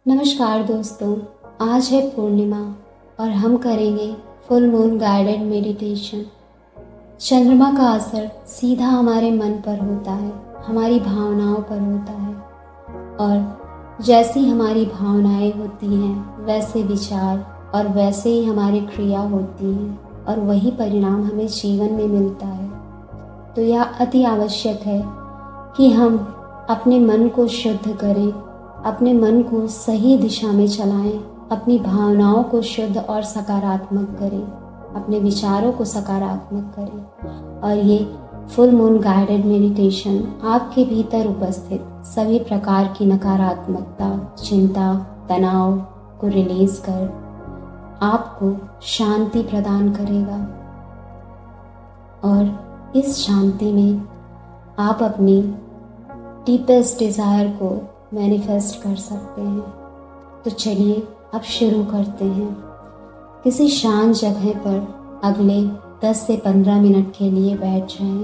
नमस्कार दोस्तों, आज है पूर्णिमा और हम करेंगे फुल मून गाइडेड मेडिटेशन। चंद्रमा का असर सीधा हमारे मन पर होता है, हमारी भावनाओं पर होता है और जैसी हमारी भावनाएं होती हैं वैसे विचार और वैसे ही हमारी क्रिया होती हैं और वही परिणाम हमें जीवन में मिलता है। तो यह अति आवश्यक है कि हम अपने मन को शुद्ध करें, अपने मन को सही दिशा में चलाएं, अपनी भावनाओं को शुद्ध और सकारात्मक करें, अपने विचारों को सकारात्मक करें और ये फुल मून गाइडेड मेडिटेशन आपके भीतर उपस्थित सभी प्रकार की नकारात्मकता, चिंता, तनाव को रिलीज कर आपको शांति प्रदान करेगा और इस शांति में आप अपनी डीपेस्ट डिज़ायर को मैनिफेस्ट कर सकते हैं। तो चलिए अब शुरू करते हैं। किसी शांत जगह पर अगले 10 से 15 मिनट के लिए बैठ जाएं।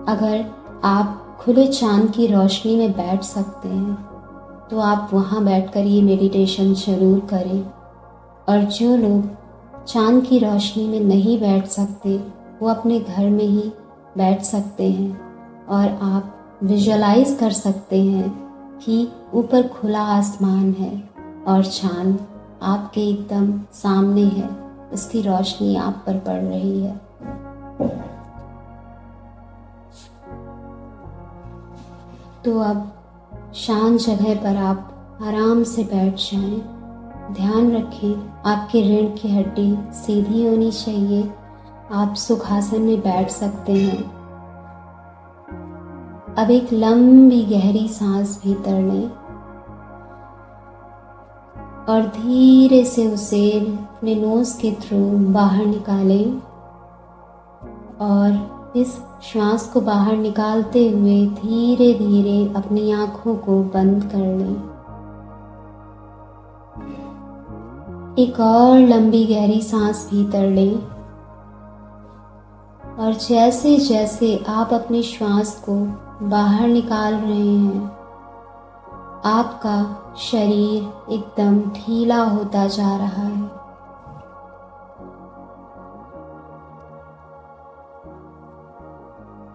अगर आप खुले चांद की रोशनी में बैठ सकते हैं तो आप वहाँ बैठकर ये मेडिटेशन ज़रूर करें। और जो लोग चांद की रोशनी में नहीं बैठ सकते वो अपने घर में ही बैठ सकते हैं और आप विजुअलाइज कर सकते हैं कि ऊपर खुला आसमान है और चांद आपके एकदम सामने है, उसकी रोशनी आप पर पड़ रही है। तो अब शांत जगह पर आप आराम से बैठ जाएं। ध्यान रखें आपकी रीढ़ की हड्डी सीधी होनी चाहिए। आप सुखासन में बैठ सकते हैं। अब एक लंबी गहरी सांस भीतर लें और धीरे से उसे अपने नोज के थ्रू बाहर निकालें और इस श्वास को बाहर निकालते हुए धीरे धीरे अपनी आँखों को बंद कर लें। एक और लंबी गहरी सांस भीतर लें और जैसे जैसे आप अपनी श्वास को बाहर निकाल रहे हैं आपका शरीर एकदम ढीला होता जा रहा है।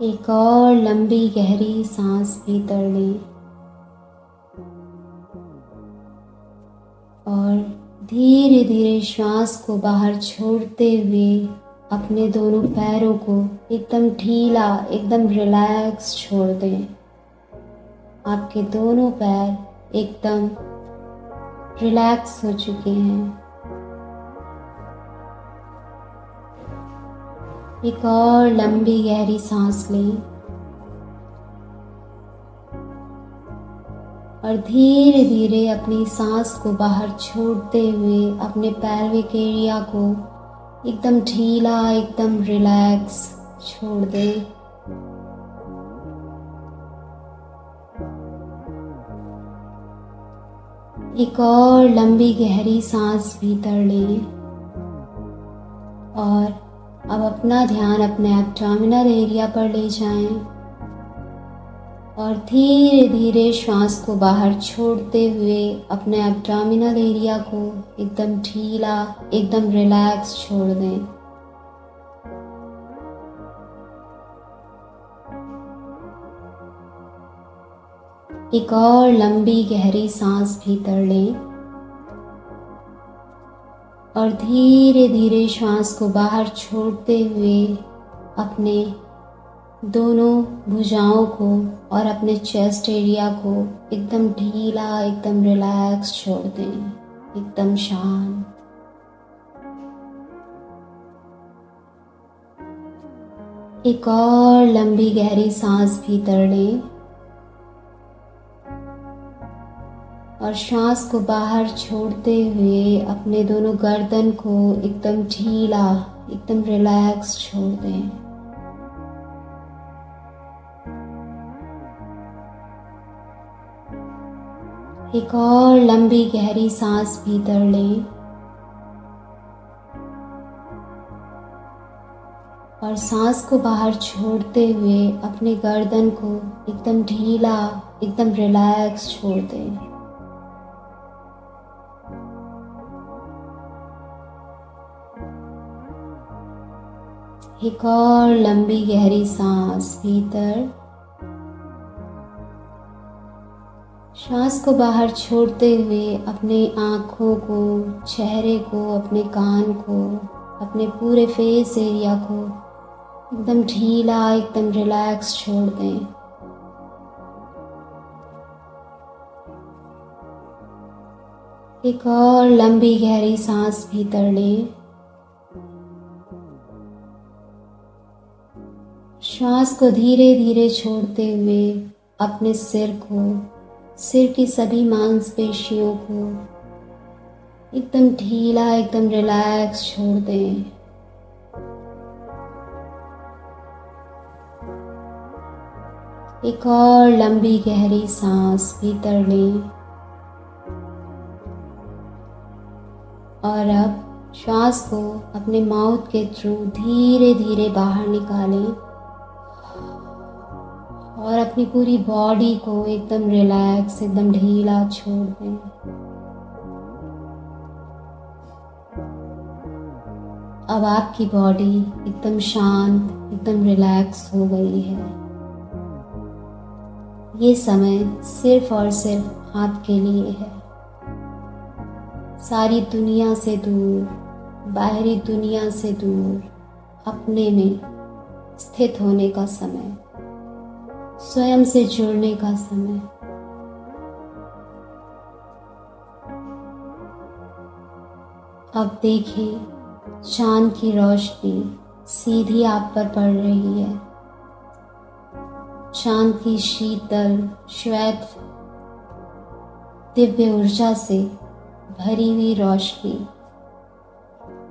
एक और लंबी गहरी सांस भीतर लें और धीरे धीरे श्वास को बाहर छोड़ते हुए अपने दोनों पैरों को एकदम ढीला, एकदम रिलैक्स छोड़ दें। आपके दोनों पैर एकदम रिलैक्स हो चुके हैं। एक और लंबी गहरी सांस लें और धीरे धीरे अपनी सांस को बाहर छोड़ते हुए अपने पैल्विक एरिया को एकदम ढीला, एकदम रिलैक्स छोड़ दें। एक और लंबी गहरी सांस भीतर लें और अब अपना ध्यान अपने एब्डोमिनल एरिया पर ले जाएं और धीरे धीरे श्वास को बाहर छोड़ते हुए अपने एब्डोमिनल एरिया को एकदम ढीला, एकदम रिलैक्स छोड़ दें। एक और लंबी गहरी सांस भीतर लें और धीरे धीरे श्वास को बाहर छोड़ते हुए अपने दोनों भुजाओं को और अपने चेस्ट एरिया को एकदम ढीला, एकदम रिलैक्स छोड़ दें, एकदम शांत। एक और लंबी गहरी सांस भीतर लें और श्वास को बाहर छोड़ते हुए अपने दोनों गर्दन को एकदम ढीला, एकदम रिलैक्स छोड़ दें। एक और लंबी गहरी सांस भीतर लें और सांस को बाहर छोड़ते हुए अपने गर्दन को एकदम ढीला, एकदम रिलैक्स छोड़ दें। एक और लंबी गहरी सांस भीतर, सांस को बाहर छोड़ते हुए अपने आँखों को, चेहरे को, अपने कान को, अपने पूरे फेस एरिया को एकदम ढीला, एकदम रिलैक्स छोड़ दें। एक और लंबी गहरी सांस भीतर लें। श्वास को धीरे धीरे छोड़ते हुए अपने सिर को, सिर की सभी मांसपेशियों को एकदम ढीला, एकदम रिलैक्स छोड़ दें। एक और लंबी गहरी सांस भीतर लें और अब श्वास को अपने माउथ के थ्रू धीरे धीरे बाहर निकालें और अपनी पूरी बॉडी को एकदम रिलैक्स, एकदम ढीला छोड़ दें। अब आपकी बॉडी एकदम शांत, एकदम रिलैक्स हो गई है। ये समय सिर्फ और सिर्फ आपके लिए है। सारी दुनिया से दूर, बाहरी दुनिया से दूर, अपने में स्थित होने का समय, स्वयं से जुड़ने का समय। अब देखिए, चांद की रोशनी सीधी आप पर पड़ रही है। चांद की शीतल, श्वेत, दिव्य ऊर्जा से भरी हुई रोशनी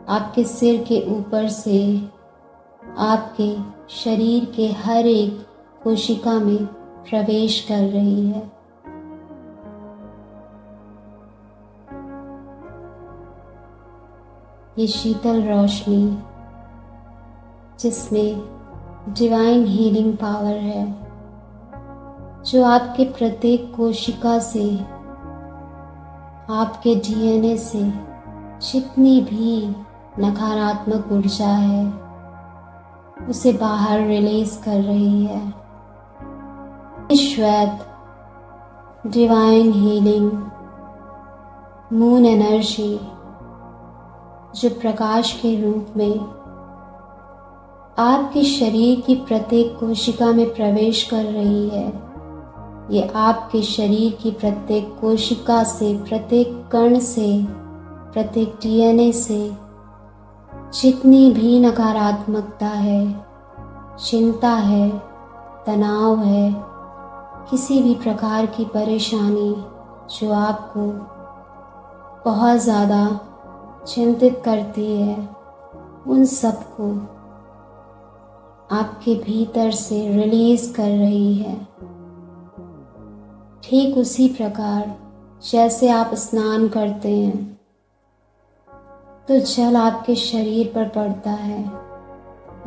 आपके सिर के ऊपर से आपके शरीर के हर एक कोशिका में प्रवेश कर रही है। ये शीतल रोशनी, जिसमें डिवाइन हीलिंग पावर है, जो आपके प्रत्येक कोशिका से, आपके डीएनए से जितनी भी नकारात्मक ऊर्जा है उसे बाहर रिलीज कर रही है। श्वेत डिवाइन हीलिंग मून एनर्जी, जो प्रकाश के रूप में आपके शरीर की प्रत्येक कोशिका में प्रवेश कर रही है, ये आपके शरीर की प्रत्येक कोशिका से, प्रत्येक कण से, प्रत्येक डीएनए से जितनी भी नकारात्मकता है, चिंता है, तनाव है, किसी भी प्रकार की परेशानी जो आपको बहुत ज़्यादा चिंतित करती है, उन सबको आपके भीतर से रिलीज कर रही है। ठीक उसी प्रकार जैसे आप स्नान करते हैं तो जल आपके शरीर पर पड़ता है,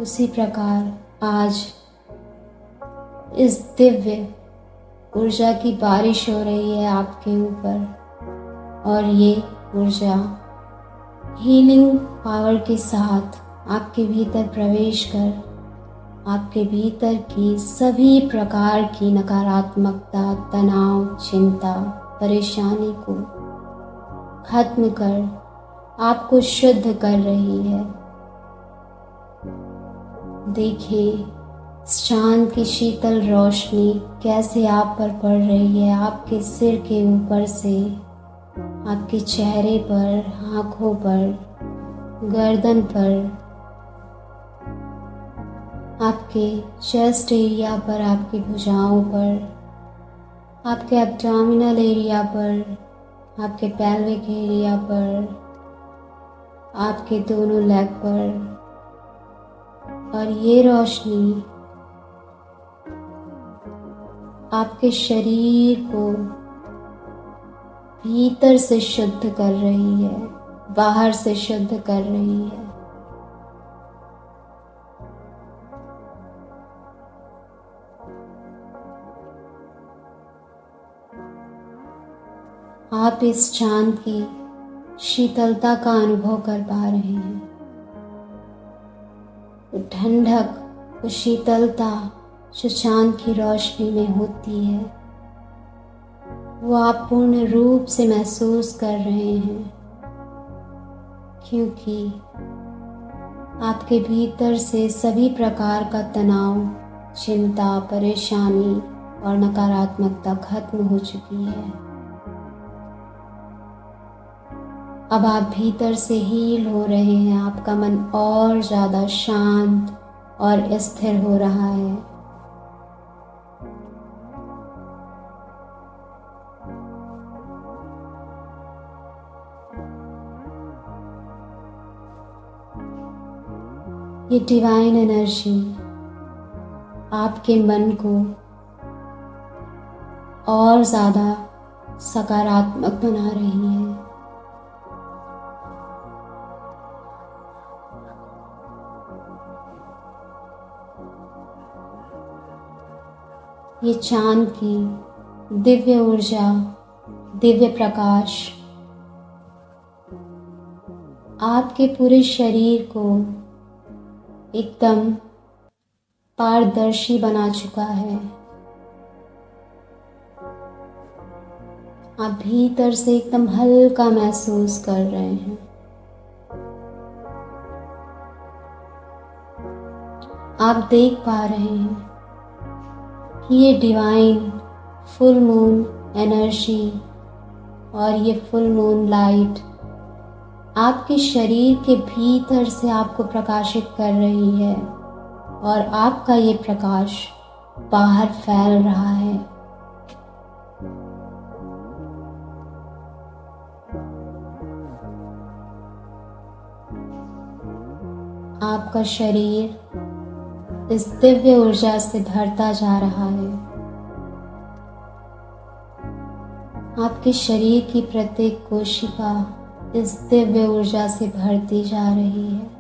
उसी प्रकार आज इस दिव्य ऊर्जा की बारिश हो रही है आपके ऊपर, और ये ऊर्जा हीलिंग पावर के साथ आपके भीतर प्रवेश कर आपके भीतर की सभी प्रकार की नकारात्मकता, तनाव, चिंता, परेशानी को खत्म कर आपको शुद्ध कर रही है। देखिए, चांद की शीतल रोशनी कैसे आप पर पड़ रही है, आपके सिर के ऊपर से आपके चेहरे पर, आँखों पर, गर्दन पर, आपके चेस्ट एरिया पर, आपकी भुजाओं पर, आपके एब्डोमिनल एरिया पर, आपके पेल्विक एरिया पर, आपके दोनों लेग पर, और ये रोशनी आपके शरीर को भीतर से शुद्ध कर रही है, बाहर से शुद्ध कर रही है। आप इस चांद की शीतलता का अनुभव कर पा रहे हैं। वो ठंडक, वो शीतलता जो चांद की रोशनी में होती है, वो आप पूर्ण रूप से महसूस कर रहे हैं, क्योंकि आपके भीतर से सभी प्रकार का तनाव, चिंता, परेशानी और नकारात्मकता खत्म हो चुकी है। अब आप भीतर से हील हो रहे हैं। आपका मन और ज़्यादा शांत और स्थिर हो रहा है। ये डिवाइन एनर्जी आपके मन को और ज़्यादा सकारात्मक बना रही है। ये चांद की दिव्य ऊर्जा, दिव्य प्रकाश आपके पूरे शरीर को एकदम पारदर्शी बना चुका है। आप भीतर से एकदम हल्का महसूस कर रहे हैं। आप देख पा रहे हैं कि ये डिवाइन फुल मून एनर्जी और ये फुल मून लाइट आपके शरीर के भीतर से आपको प्रकाशित कर रही है और आपका ये प्रकाश बाहर फैल रहा है। आपका शरीर इस दिव्य ऊर्जा से भरता जा रहा है। आपके शरीर की प्रत्येक कोशिका इस दिव्य ऊर्जा से भरती जा रही है।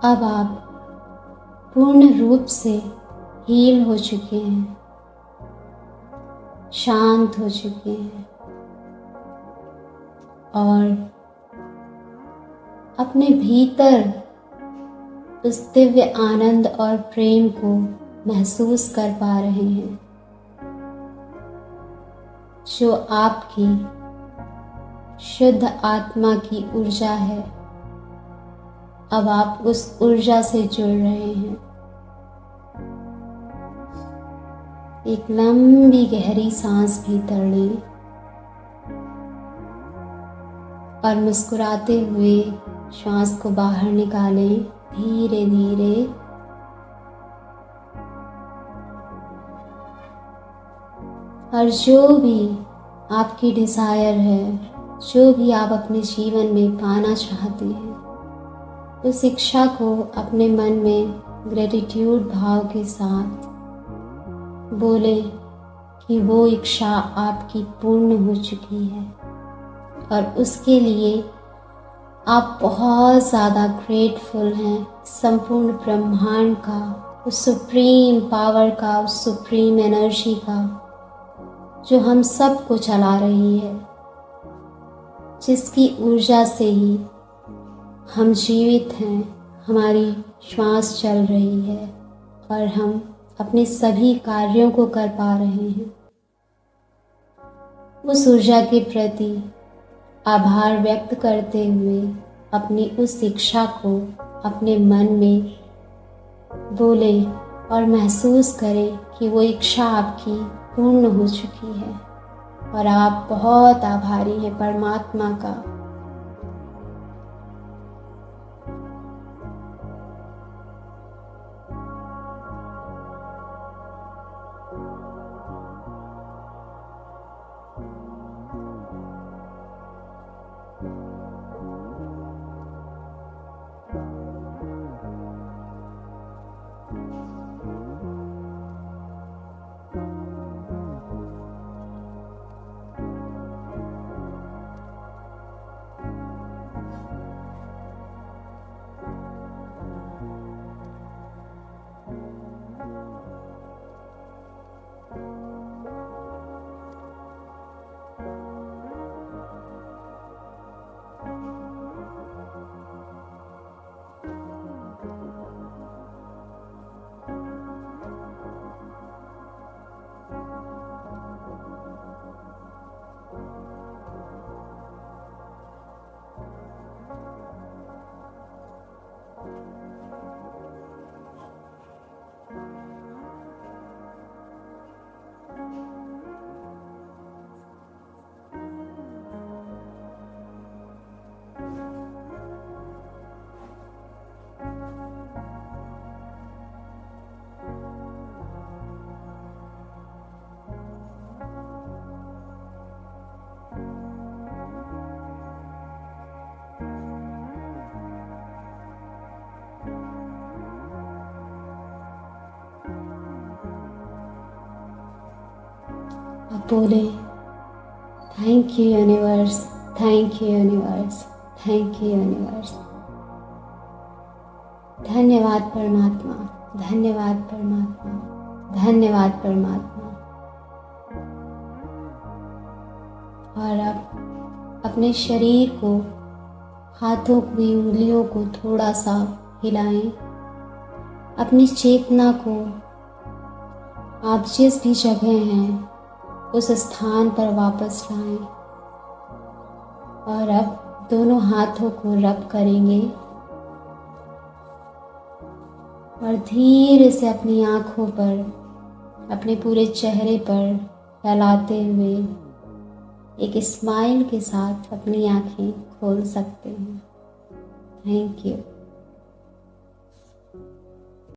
अब आप पूर्ण रूप से हील हो चुके हैं, शांत हो चुके हैं और अपने भीतर उस दिव्य आनंद और प्रेम को महसूस कर पा रहे हैं जो आपकी शुद्ध आत्मा की ऊर्जा है। अब आप उस ऊर्जा से जुड़ रहे हैं। एक लंबी गहरी सांस भीतर लें और मुस्कुराते हुए श्वास को बाहर निकालें धीरे धीरे। और जो भी आपकी डिज़ायर है, जो भी आप अपने जीवन में पाना चाहते हैं, उस इच्छा को अपने मन में ग्रेटिट्यूड भाव के साथ बोले कि वो इच्छा आपकी पूर्ण हो चुकी है और उसके लिए आप बहुत ज़्यादा ग्रेटफुल हैं संपूर्ण ब्रह्मांड का, उस सुप्रीम पावर का, उस सुप्रीम एनर्जी का जो हम सब को चला रही है, जिसकी ऊर्जा से ही हम जीवित हैं, हमारी श्वास चल रही है और हम अपने सभी कार्यों को कर पा रहे हैं। उस ऊर्जा के प्रति आभार व्यक्त करते हुए अपनी उस इच्छा को अपने मन में बोले और महसूस करें कि वो इच्छा आपकी पूर्ण हो चुकी है और आप बहुत आभारी हैं परमात्मा का। अब बोले, thank you universe, thank you universe, thank you universe. धन्यवाद परमात्मा, धन्यवाद परमात्मा, धन्यवाद परमात्मा। और अब अपने शरीर को, हाथों की उंगलियों को थोड़ा सा हिलाएं। अपनी चेतना को आप जिस भी जगह हैं उस स्थान पर वापस लाएं। और अब दोनों हाथों को रब करेंगे और धीरे से अपनी आँखों पर, अपने पूरे चेहरे पर फैलाते हुए एक स्माइल के साथ अपनी आँखें खोल सकते हैं। Thank you.